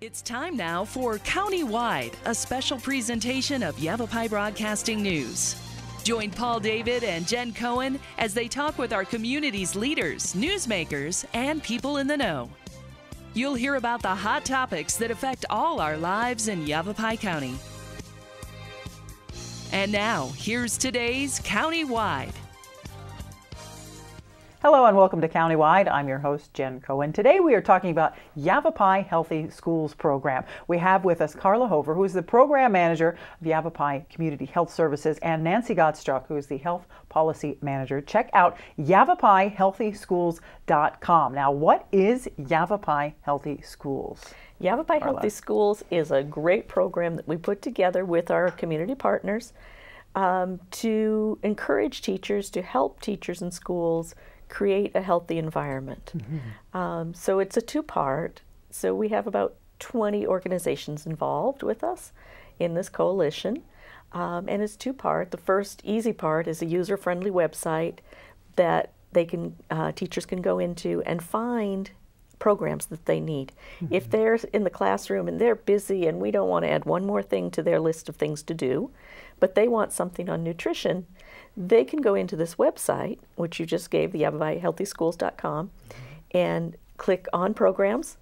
It's time now for Countywide, a special presentation of Yavapai Broadcasting News. Join Paul David and Jen Cohen as they talk with our community's leaders, newsmakers, and people in the know. You'll hear about the hot topics that affect all our lives in Yavapai County. And now, here's today's Countywide. Hello and welcome to Countywide. I'm your host, Jen Cohen. Today we are talking about Yavapai Healthy Schools program. We have with us Carla, who is the program manager of Yavapai Community Health Services, and Nancy Gottschalk, who is the health policy manager. Check out YavapaiHealthySchools.com. Now, what is Yavapai Healthy Schools? Yavapai Carla. Healthy Schools is a great program that we put together with our community partners to encourage teachers, to help teachers in schools create a healthy environment. Mm-hmm. So it's a two-part. So we have about 20 organizations involved with us in this coalition. And it's two-part. The first easy part is a user-friendly website that they can teachers can go into and find programs that they need. Mm-hmm. If they're in the classroom and they're busy and we don't want to add one more thing to their list of things to do, but they want something on nutrition, they can go into this website, which you just gave, the YavapaiHealthySchools.com, and click on programs,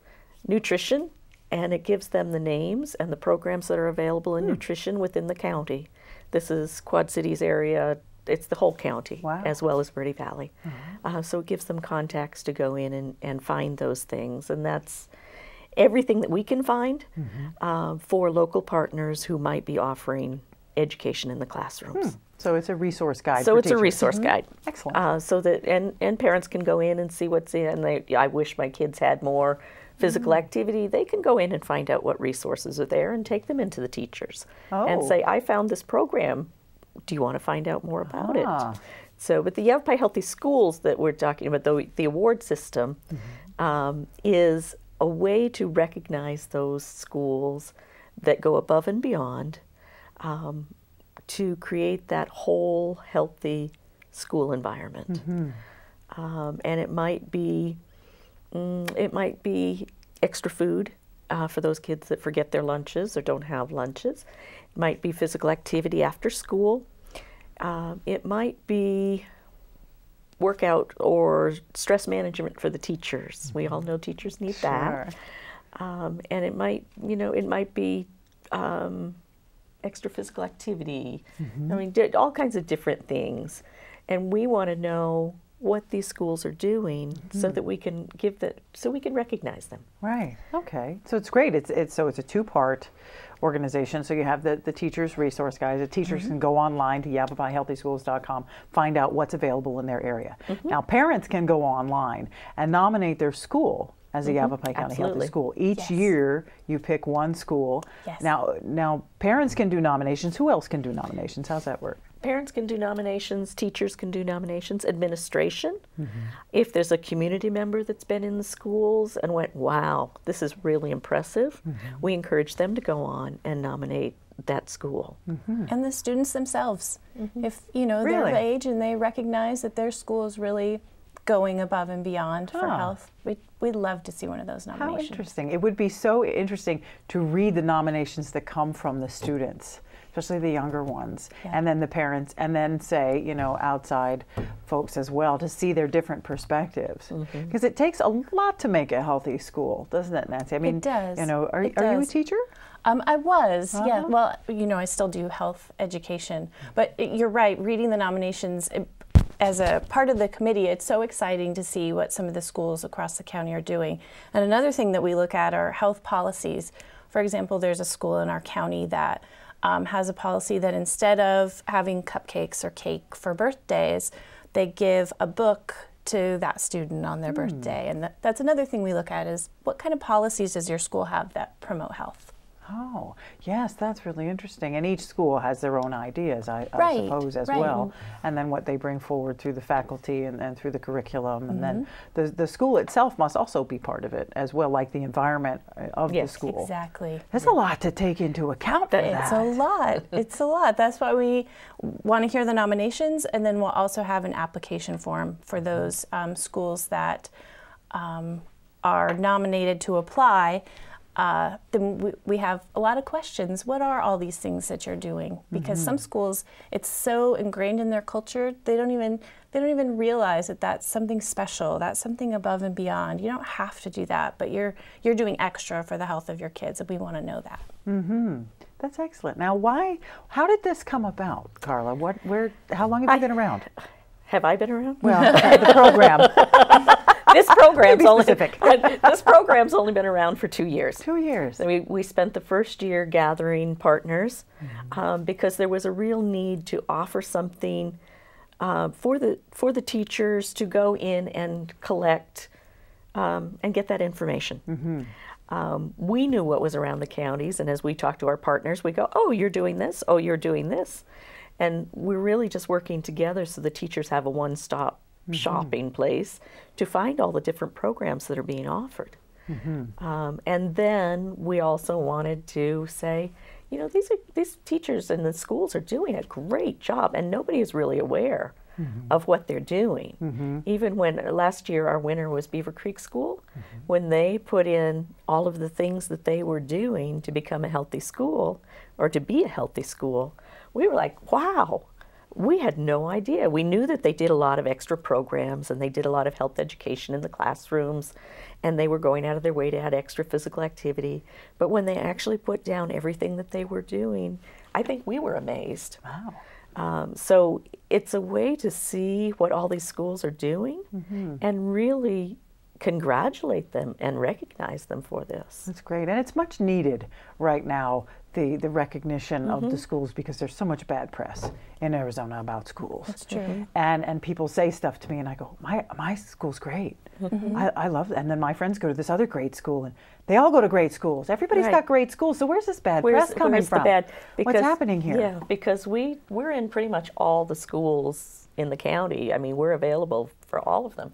nutrition, and it gives them the names and the programs that are available in nutrition within the county. This is Quad Cities area. It's the whole county, as well as Verde Valley. So it gives them contacts to go in and find those things. And that's everything that we can find for local partners who might be offering education in the classrooms. So it's a resource guide. So for it's teachers. a resource guide. Excellent. So that and parents can go in and see what's in. I wish my kids had more physical activity. They can go in and find out what resources are there and take them into the teachers and say, I found this program. Do you want to find out more about it? So, but the Yavapai Healthy Schools that we're talking about, the award system, is a way to recognize those schools that go above and beyond to create that whole healthy school environment. And it might be extra food for those kids that forget their lunches or don't have lunches. It might be physical activity after school. It might be workout or stress management for the teachers. We all know teachers need that. And it might be extra physical activity. I mean, all kinds of different things. And we want to know what these schools are doing so that we can recognize them. Right. Okay. So it's great. It's a two-part organization. So you have the teachers resource guides. The teachers can go online to YavapaiHealthySchools.com, find out what's available in their area. Now parents can go online and nominate their school as a Yavapai County Healthy School. Each year you pick one school. Now parents can do nominations. Who else can do nominations? How's that work? Parents can do nominations, teachers can do nominations, administration. If there's a community member that's been in the schools and went, wow, this is really impressive, we encourage them to go on and nominate that school. And the students themselves. If they're of age and they recognize that their school is really going above and beyond for health, we'd love to see one of those nominations. How interesting. It would be so interesting to read the nominations that come from the students, especially the younger ones, and then the parents, and then say, outside folks as well, to see their different perspectives. Because it takes a lot to make a healthy school, doesn't it, Nancy? I mean, it does. Are you a teacher? I was, yeah. Well, I still do health education. But you're right, reading the nominations, as a part of the committee, it's so exciting to see what some of the schools across the county are doing. And another thing that we look at are health policies. For example, there's a school in our county that has a policy that instead of having cupcakes or cake for birthdays, they give a book to that student on their birthday. And that's another thing we look at is what kind of policies does your school have that promote health? Oh, yes, that's really interesting. And each school has their own ideas, I suppose, as well. And then what they bring forward through the faculty and through the curriculum. And then the school itself must also be part of it as well, like the environment of the school. Exactly. There's a lot to take into account for that. It's a lot. It's a lot. That's why we want to hear the nominations, and then we'll also have an application form for those schools that are nominated to apply. then we have a lot of questions. What are all these things that you're doing? Because some schools, it's so ingrained in their culture, they don't even realize that that's something special, that's something above and beyond. You don't have to do that, but you're doing extra for the health of your kids, and we want to know that. That's excellent. Now, how did this come about, Carla? How long have you been around? Have I been around? Well, the program. This program's only been around for 2 years. 2 years. So we spent the first year gathering partners because there was a real need to offer something for the teachers to go in and collect and get that information. We knew what was around the counties, and as we talked to our partners, we go, oh, you're doing this, oh, you're doing this. And we're really just working together so the teachers have a one-stop shopping place to find all the different programs that are being offered. And then we also wanted to say, you know, these teachers in the schools are doing a great job, and nobody is really aware of what they're doing. Even when last year our winner was Beaver Creek School, when they put in all of the things that they were doing to become a healthy school or to be a healthy school, we were like, wow, we had no idea. We knew that they did a lot of extra programs and they did a lot of health education in the classrooms, and they were going out of their way to add extra physical activity. But when they actually put down everything that they were doing, I think we were amazed. Wow. So it's a way to see what all these schools are doing and really congratulate them and recognize them for this. That's great, and it's much needed right now, the recognition of the schools, because there's so much bad press in Arizona about schools. That's true. And people say stuff to me, and I go, my school's great. I love it. And then my friends go to this other great school, and they all go to great schools. Everybody's got great schools, so where's this bad press coming from? What's happening here? Yeah, because we're in pretty much all the schools in the county. I mean, we're available for all of them.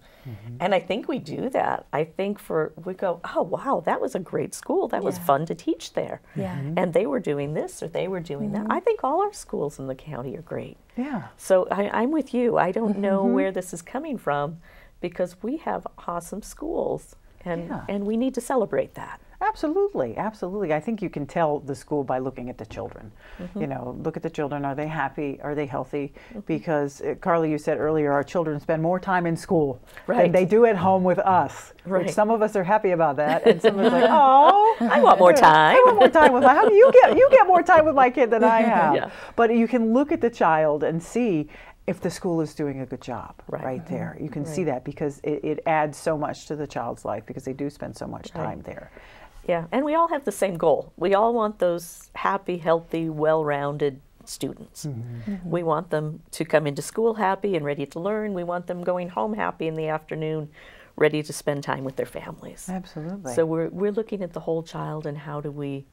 And I think we do that. I think we go, oh, wow, that was a great school. That was fun to teach there. And they were doing this or they were doing that. I think all our schools in the county are great. Yeah. So I'm with you. I don't know where this is coming from, because we have awesome schools, and we need to celebrate that. Absolutely, absolutely. I think you can tell the school by looking at the children. You know, look at the children. Are they happy? Are they healthy? Because, Carla, you said earlier, our children spend more time in school than they do at home with us. Which some of us are happy about that, and some of us are like, oh, I want more time. I want more time with my. How do you get more time with my kid than I have? But you can look at the child and see if the school is doing a good job right there. You can see that, because it adds so much to the child's life, because they do spend so much time there. Yeah, and we all have the same goal. We all want those happy, healthy, well-rounded students. We want them to come into school happy and ready to learn. We want them going home happy in the afternoon, ready to spend time with their families. Absolutely. So we're looking at the whole child, and how do we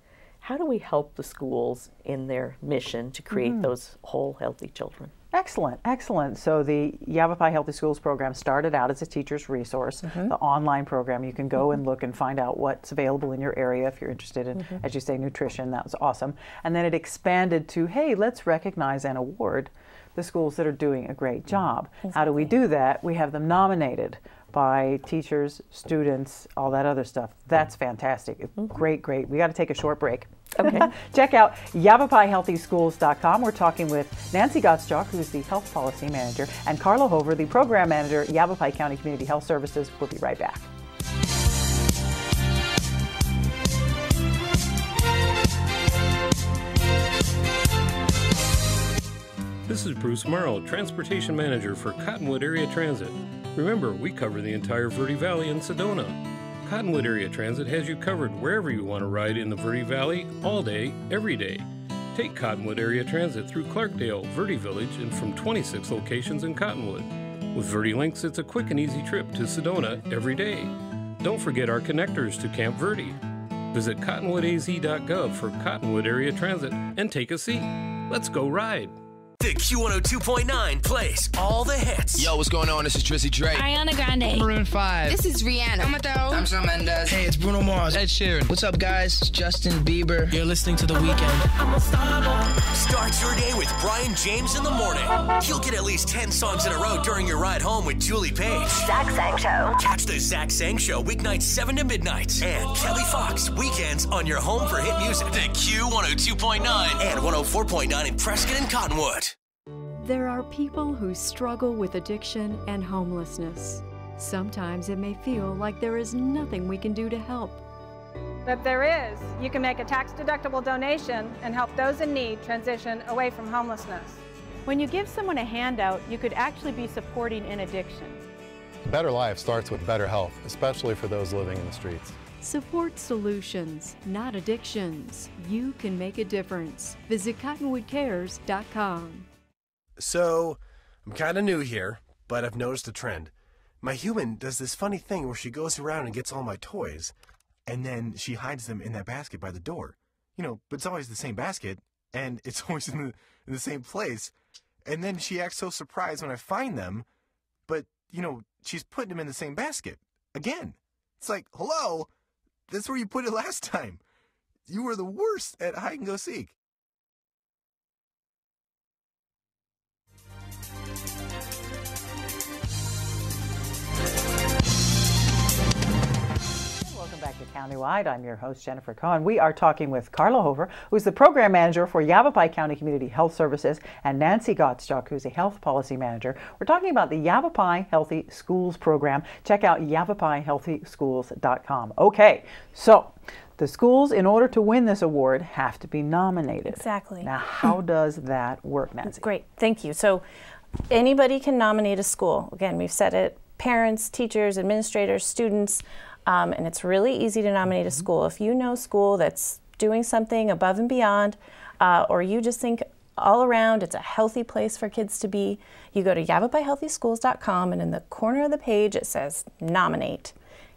help the schools in their mission to create those whole healthy children? Excellent, excellent. So the Yavapai Healthy Schools program started out as a teacher's resource, the online program. You can go and look and find out what's available in your area if you're interested in, as you say, nutrition. That was awesome. And then it expanded to, hey, let's recognize and award the schools that are doing a great job. How do we do that? We have them nominated by teachers, students, all that other stuff. That's fantastic. Great, great. We got to take a short break. Okay. Check out YavapaiHealthySchools.com. We're talking with Nancy Gottschalk, who's the Health Policy Manager, and Carla Hover, the Program Manager at Yavapai County Community Health Services. We'll be right back. This is Bruce Morrow, Transportation Manager for Cottonwood Area Transit. Remember, we cover the entire Verde Valley and Sedona. Cottonwood Area Transit has you covered wherever you want to ride in the Verde Valley, all day, every day. Take Cottonwood Area Transit through Clarkdale, Verde Village, and from 26 locations in Cottonwood. With Verde Links, it's a quick and easy trip to Sedona every day. Don't forget our connectors to Camp Verde. Visit cottonwoodaz.gov for Cottonwood Area Transit and take a seat. Let's go ride. The Q102.9 plays all the hits. Yo, what's going on? This is Drizzy Drake. Ariana Grande. Maroon 5. This is Rihanna. I'm Shawn Mendes. Hey, it's Bruno Mars. Ed Sheeran. What's up, guys? It's Justin Bieber. You're listening to The Weeknd. Start your day with Brian James in the morning. You'll get at least 10 songs in a row during your ride home with Julie Page. Zach Sang Show. Catch the Zach Sang Show weeknights 7 to midnight. And Kelly Fox weekends on your home for hit music. The Q102.9 and 104.9 in Prescott and Cottonwood. There are people who struggle with addiction and homelessness. Sometimes it may feel like there is nothing we can do to help. But there is. You can make a tax-deductible donation and help those in need transition away from homelessness. When you give someone a handout, you could actually be supporting an addiction. A better life starts with better health, especially for those living in the streets. Support solutions, not addictions. You can make a difference. Visit cottonwoodcares.com. So, I'm kind of new here, but I've noticed a trend. My human does this funny thing where she goes around and gets all my toys, and then she hides them in that basket by the door. You know, but it's always the same basket, and it's always in the same place. And then she acts so surprised when I find them, but, you know, she's putting them in the same basket. Again. It's like, hello, that's where you put it last time. You were the worst at hide and go seek. Welcome back to Countywide. I'm your host, Jennifer Cohen. We are talking with Carla Hover, who's the program manager for Yavapai County Community Health Services, and Nancy Gottschalk, who's a health policy manager. We're talking about the Yavapai Healthy Schools program. Check out yavapaihealthyschools.com. Okay, so the schools, in order to win this award, have to be nominated. Exactly. Now, how does that work, Nancy? Great, thank you. So anybody can nominate a school. Again, we've said it, parents, teachers, administrators, students, and it's really easy to nominate a school. If you know a school that's doing something above and beyond, or you just think all around it's a healthy place for kids to be, you go to yavapaihealthyschools.com, and in the corner of the page it says nominate.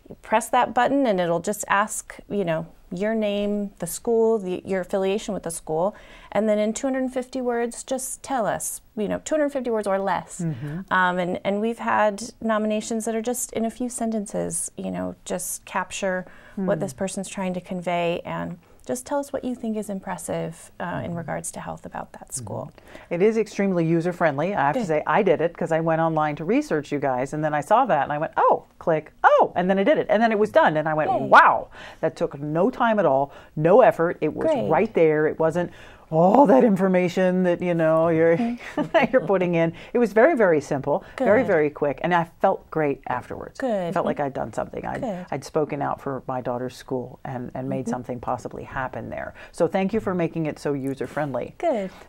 You press that button and it'll just ask, you know, your name, the school, your affiliation with the school, and then in 250 words, just tell us, you know, 250 words or less. And we've had nominations that are just in a few sentences, you know, just capture what this person's trying to convey, and just tell us what you think is impressive in regards to health about that school. It is extremely user-friendly. I have to say, I did it because I went online to research you guys, and then I saw that, and I went, oh, click, oh, and then I did it, and then it was done, and I went, wow, that took no time at all, no effort. It was right there. It wasn't all that information that, you know, you're putting in. It was very, very simple, very, very quick, and I felt great afterwards. I felt like I'd done something. I'd spoken out for my daughter's school and made something possibly happen there. So thank you for making it so user-friendly.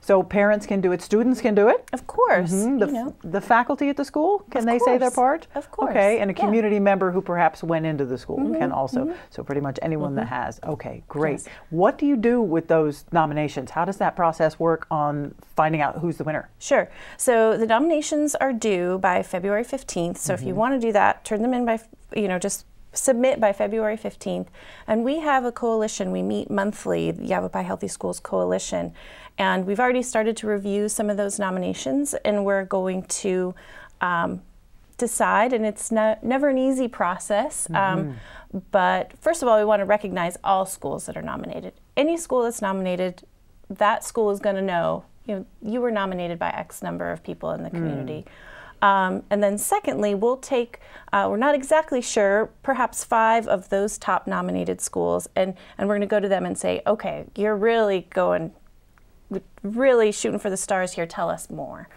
So parents can do it, students can do it? Of course. The faculty at the school, can they say their part? Of course. Okay, and a community member who perhaps went into the school can also, so pretty much anyone that has. Okay, great. What do you do with those nominations? How does that process work on finding out who's the winner? Sure. So the nominations are due by February 15th. So if you want to do that, turn them in by, you know, just submit by February 15th. And we have a coalition. We meet monthly, the Yavapai Healthy Schools Coalition. And we've already started to review some of those nominations, and we're going to decide, and it's never an easy process. But first of all, we want to recognize all schools that are nominated. Any school that's nominated, that school is going to know, you know, you were nominated by X number of people in the community. And then secondly, we'll take, we're not exactly sure, perhaps 5 of those top nominated schools, and we're going to go to them and say, okay, you're really shooting for the stars here, tell us more.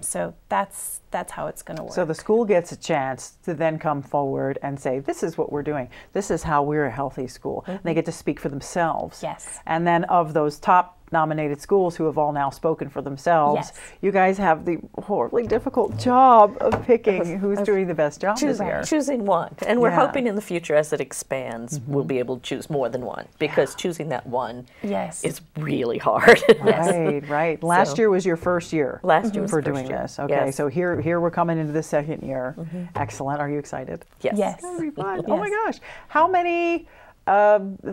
So that's how it's going to work. So the school gets a chance to then come forward and say, this is what we're doing. This is how we're a healthy school. And they get to speak for themselves. And then of those top nominated schools who have all now spoken for themselves, you guys have the horribly difficult job of picking who's doing the best job this year. Choosing one. And we're hoping in the future, as it expands, we'll be able to choose more than one, because choosing that one is really hard. Right. Last year was your first year for doing this. Okay, so here we're coming into the second year. Excellent. Are you excited? Yes. That'll be fun. Oh my gosh. How many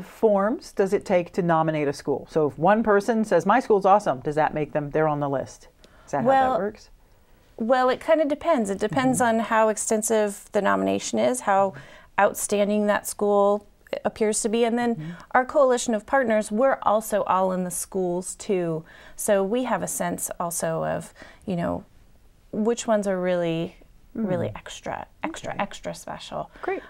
forms does it take to nominate a school? So if one person says, my school's awesome, does that make them, they're on the list? Is that how that works? Well, it kind of depends. It depends on how extensive the nomination is, how outstanding that school appears to be. And then our coalition of partners, we're also all in the schools too. So we have a sense also of, you know, which ones are really extra special. Great.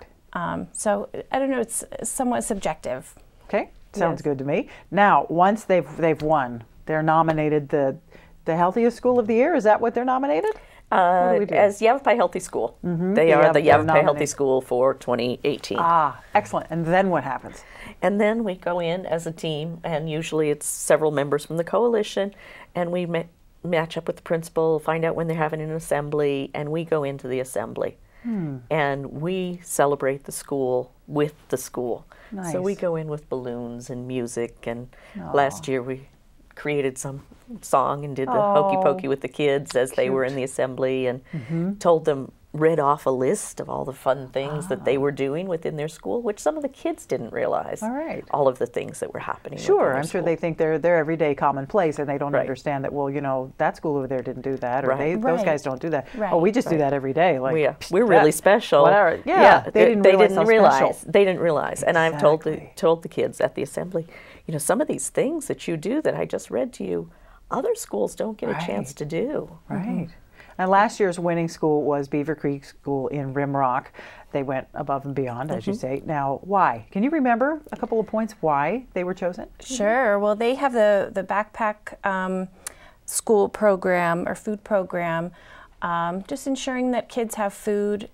So I don't know, it's somewhat subjective. Okay, sounds good to me. Now, once they've won, they're nominated the Healthiest School of the Year. Is that what they're nominated? As Yavapai Healthy School. They are the Yavapai Healthy School for 2018. Ah, excellent. And then what happens? And then we go in as a team, and usually it's several members from the coalition, and we match up with the principal, find out when they're having an assembly, and we go into the assembly. And we celebrate the school with the school. Nice. So we go in with balloons and music, and last year we created some song and did the hokey pokey with the kids as they were in the assembly, and told them, read off a list of all the fun things that they were doing within their school, which some of the kids didn't realize. All of the things that were happening. Sure, I'm sure they think they're everyday commonplace, and they don't understand that, well, you know, that school over there didn't do that, or those guys don't do that. Oh, we just do that every day. Like, we're really special. Whatever. Yeah, they didn't realize. They didn't realize. And I've told the kids at the assembly, you know, some of these things that you do that I just read to you, other schools don't get a chance to do. Right. And last year's winning school was Beaver Creek School in Rimrock. They went above and beyond, as you say. Now, why? Can you remember a couple of points why they were chosen? Sure. Well, they have the backpack school program or food program, just ensuring that kids have food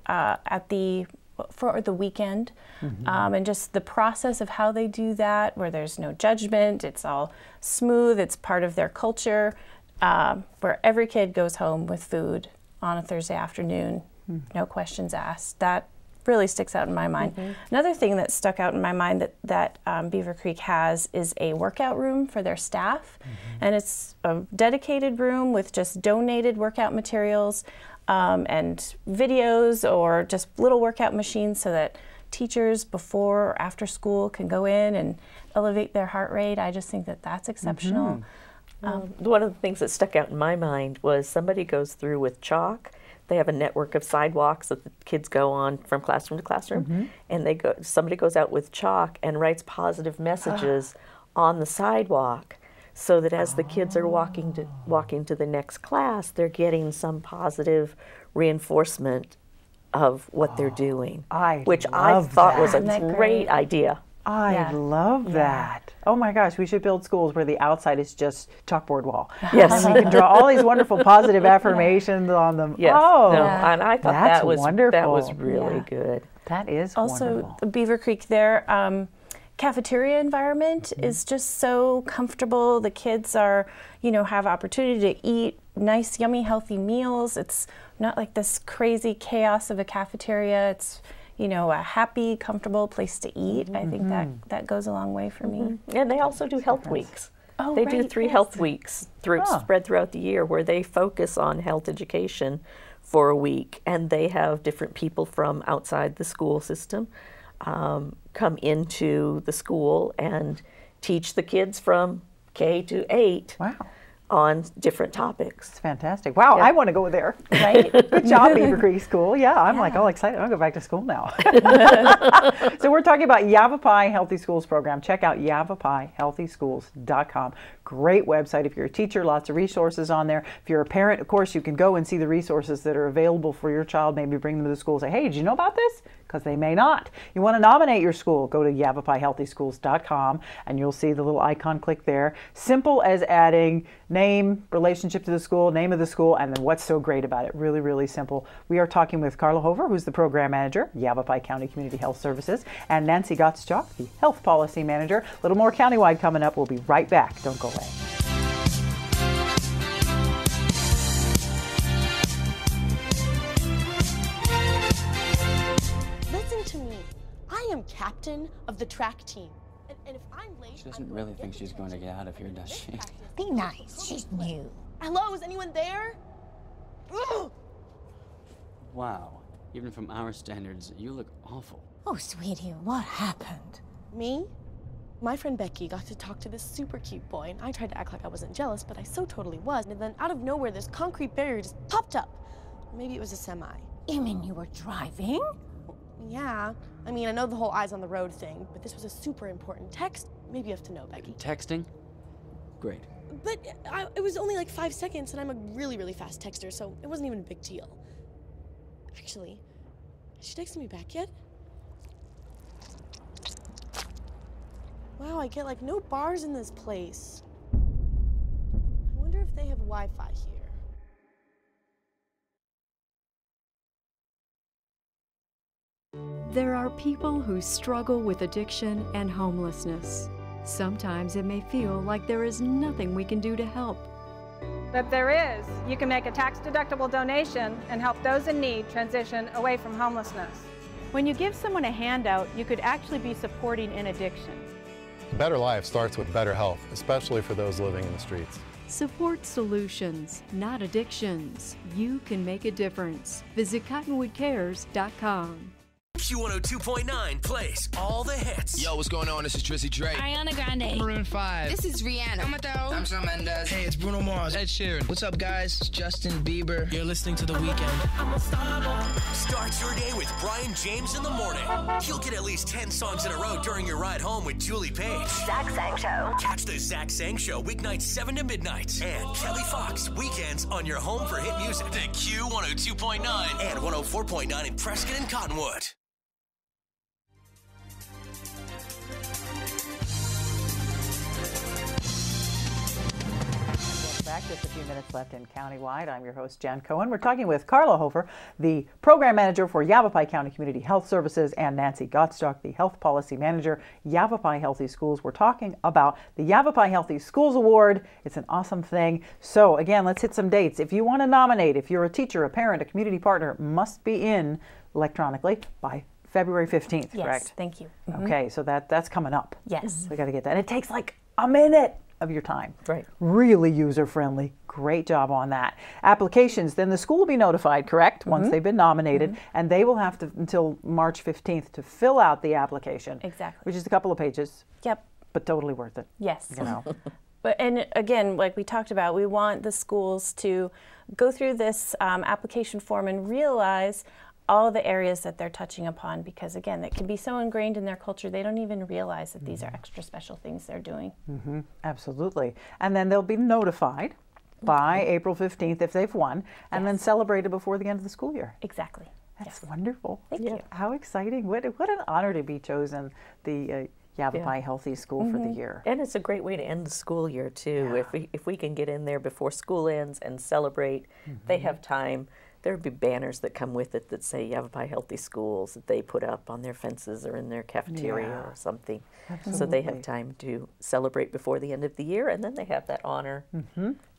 for the weekend, and just the process of how they do that, where there's no judgment, it's all smooth, it's part of their culture. Where every kid goes home with food on a Thursday afternoon, no questions asked. That really sticks out in my mind. Another thing that stuck out in my mind that Beaver Creek has is a workout room for their staff, and it's a dedicated room with just donated workout materials and videos, or just little workout machines, so that teachers before or after school can go in and elevate their heart rate. I just think that that's exceptional. One of the things that stuck out in my mind was somebody goes through with chalk. They have a network of sidewalks that the kids go on from classroom to classroom, and somebody goes out with chalk and writes positive messages on the sidewalk, so that as the kids are walking to the next class, they're getting some positive reinforcement of what they're doing, which I thought was a great idea. I love that. Oh my gosh, we should build schools where the outside is just chalkboard wall. Yes. And we can draw all these wonderful positive affirmations on them. Yes. Oh, and I thought that's that was wonderful. That was really good. That is also wonderful. Beaver Creek, their cafeteria environment is just so comfortable. The kids are, have opportunity to eat nice, yummy, healthy meals. It's not like this crazy chaos of a cafeteria. It's a happy, comfortable place to eat. I think that goes a long way for me. And they also do health weeks. They do 3 health weeks spread throughout the year, where they focus on health education for a week, and they have different people from outside the school system come into the school and teach the kids from K to 8. Wow. On different topics. It's fantastic. Wow, I want to go there. Right? Good job, Beaver Creek School. Yeah, I'm like all excited. I'll go back to school now. So we're talking about Yavapai Healthy Schools program. Check out yavapaihealthyschools.com. Great website. If you're a teacher, lots of resources on there. If you're a parent, of course, you can go and see the resources that are available for your child. Maybe bring them to the school and say, hey, did you know about this? Because they may not. You want to nominate your school, go to yavapaihealthyschools.com, and you'll see the little icon. Click there. Simple as adding name, relationship to the school, name of the school, and then what's so great about it. Really, really simple. We are talking with Carla Hover, who's the program manager, Yavapai County Community Health Services, and Nancy Gottschalk, the health policy manager. A little more countywide coming up. We'll be right back. Don't go away. Listen to me. I am captain of the track team. And if I'm late, she doesn't really think she's going to get out of here, does she? Be nice. She's new. Hello, is anyone there? Ugh. Wow. Even from our standards, you look awful. Oh, sweetie, what happened? Me? My friend Becky got to talk to this super cute boy, and I tried to act like I wasn't jealous, but I so totally was. And then out of nowhere, this concrete barrier just popped up. Maybe it was a semi. You mean you were driving? Yeah. I mean, I know the whole eyes on the road thing, but this was a super important text. Maybe you have to know, Becky. Texting? Great. But it was only like 5 seconds, and I'm a really, really fast texter, so it wasn't even a big deal. Actually, has she texted me back yet? Wow, I get like no bars in this place. I wonder if they have Wi-Fi here. There are people who struggle with addiction and homelessness. Sometimes it may feel like there is nothing we can do to help. But there is. You can make a tax-deductible donation and help those in need transition away from homelessness. When you give someone a handout, you could actually be supporting an addiction. A better life starts with better health, especially for those living in the streets. Support solutions, not addictions. You can make a difference. Visit cottonwoodcares.com. Q102.9 plays all the hits. Yo, what's going on? This is Drizzy Drake. Ariana Grande. Maroon 5. This is Rihanna. Mateo. I'm Shawn Mendes. Hey, it's Bruno Mars. Ed Sheeran. What's up, guys? It's Justin Bieber. You're listening to The Weeknd. Start your day with Brian James in the morning. You'll get at least 10 songs in a row during your ride home with Julie Page. Zach Sang Show. Catch the Zach Sang Show weeknights 7 to midnight. And Kelly Fox weekends on your home for hit music. The Q102.9 and 104.9 in Prescott and Cottonwood. Back, just a few minutes left in Countywide. I'm your host, Jen Cohen. We're talking with Carla Hofer, the Program Manager for Yavapai County Community Health Services, and Nancy Gottschalk, the Health Policy Manager, Yavapai Healthy Schools. We're talking about the Yavapai Healthy Schools Award. It's an awesome thing. So again, let's hit some dates. If you want to nominate, if you're a teacher, a parent, a community partner, must be in electronically by February 15th, yes, correct? Thank you. Okay, so that's coming up. Yes. We got to get that. And it takes like a minute of your time. Right. Really user-friendly. Great job on that. Applications, then the school will be notified, correct, once they've been nominated, and they will have to until March 15th to fill out the application. Exactly. Which is a couple of pages. Yep. But totally worth it. Yes. You know. But, and again, like we talked about, we want the schools to go through this application form and realize all the areas that they're touching upon, because again, it can be so ingrained in their culture they don't even realize that these are extra special things they're doing. Absolutely. And then they'll be notified by April 15th if they've won, and then celebrated before the end of the school year. Exactly. That's wonderful. Thank you. How exciting. What an honor to be chosen the Yavapai Healthy School for the year. And it's a great way to end the school year too. If we can get in there before school ends and celebrate, they have time. There'd be banners that come with it that say Yavapai Healthy Schools that they put up on their fences or in their cafeteria or something. Absolutely. So they have time to celebrate before the end of the year, and then they have that honor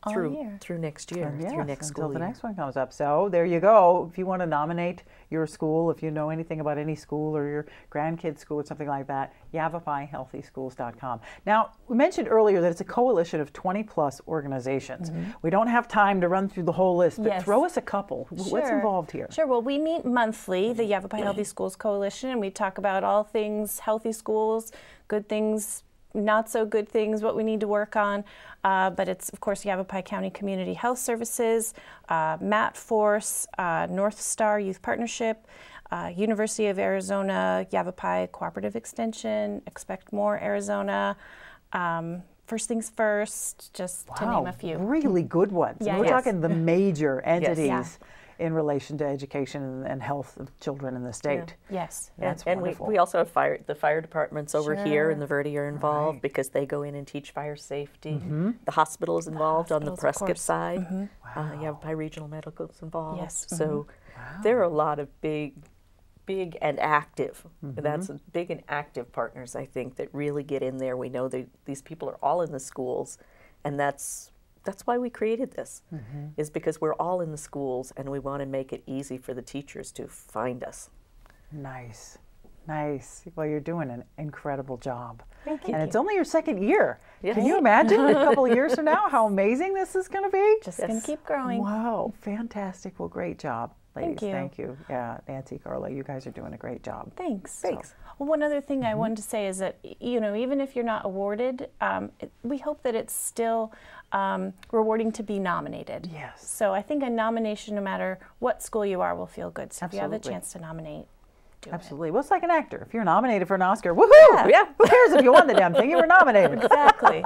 through next year, through next school until the year. next one comes up. So there you go. If you want to nominate your school, if you know anything about any school or your grandkids' school or something like that, YavapaiHealthySchools.com. Now, we mentioned earlier that it's a coalition of 20-plus organizations. We don't have time to run through the whole list, but throw us a couple. What's involved here? Sure. Well, we meet monthly, the Yavapai Healthy Schools Coalition, and we talk about all things healthy schools, good things, not so good things, what we need to work on. But it's, of course, Yavapai County Community Health Services, MAT Force, North Star Youth Partnership, University of Arizona, Yavapai Cooperative Extension, Expect More Arizona, First Things First, just to name a few. Really good ones. Yeah, We're talking the major entities in relation to education and health of children in the state. Yes. That's and wonderful. we also have the fire departments over here in the Verde are involved because they go in and teach fire safety. The hospital is involved on the Prescott side. Yavapai Regional Medical is involved. Yes. So there are a lot of big and active, that's big and active partners, I think, that really get in there. We know that these people are all in the schools, and that's why we created this, is because we're all in the schools and we want to make it easy for the teachers to find us. Nice. Nice. Well, you're doing an incredible job. Thank you. And it's only your second year. Can you imagine a couple of years from now how amazing this is going to be? Just going to keep growing. Wow. Fantastic. Well, great job. Ladies, Thank you. Thank you. Yeah, Nancy, Carla, you guys are doing a great job. Thanks. Thanks. Well, one other thing I wanted to say is that, you know, even if you're not awarded, we hope that it's still rewarding to be nominated. Yes. So I think a nomination, no matter what school you are, will feel good. So if you have the Absolutely. chance to nominate, do Absolutely. Well, it's like an actor. If you're nominated for an Oscar, woohoo! Yeah. Who cares if you won the damn thing? You were nominated. Exactly.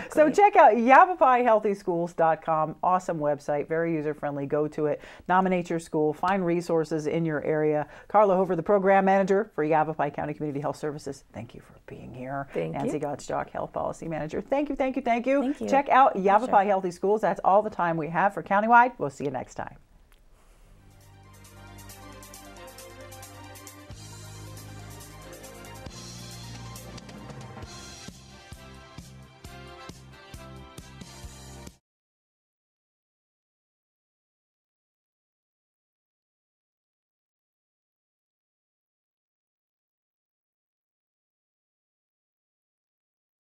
So check out YavaPaiHealthySchools.com. Awesome website, very user-friendly. Go to it. Nominate your school. Find resources in your area. Carla Hover, the program manager for Yavapai County Community Health Services. Thank you for being here. Nancy Gottschalk, Health Policy Manager. Thank you, thank you, thank you. Thank you. Check out Yavapai Healthy Schools. That's all the time we have for Countywide. We'll see you next time.